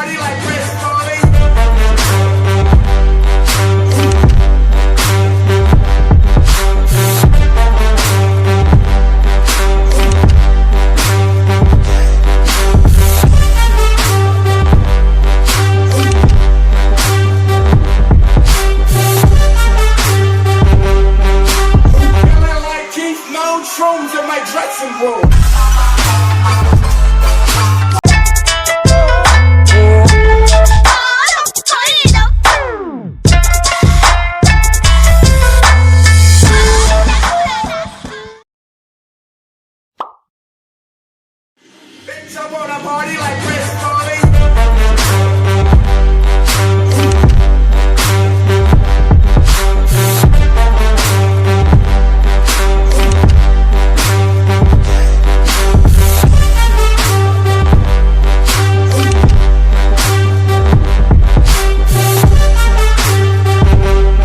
party like Chris Farley. Feeling like Keith, no shrooms in my dressing room. Bitch, I wanna party like Chris Farley.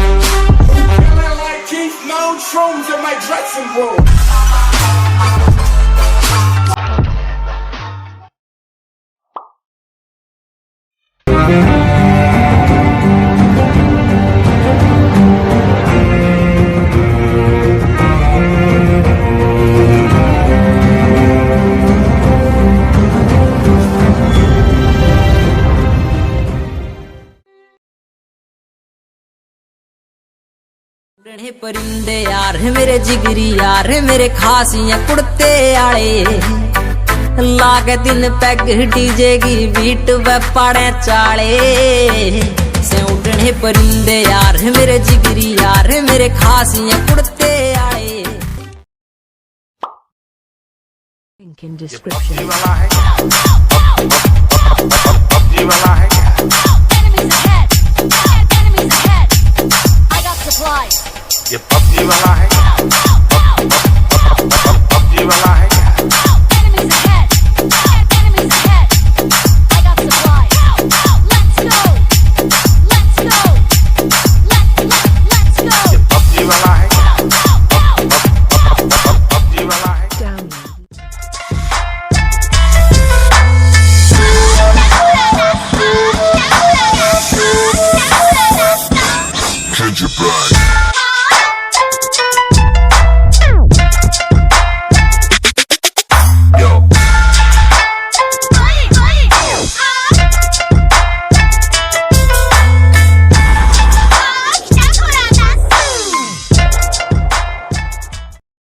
Feeling like Keith, no shrooms in my dressing room. उड़ने परिंदे यार है मेरे जिगरी यार है मेरे खासियां कुड़ते आले लागे दिन पैग डीजे की बीट वे पाड़े चाले से उड़ने परिंदे यार है मेरे जिगरी यार है मेरे खासियां कुड़ते आले Link in description.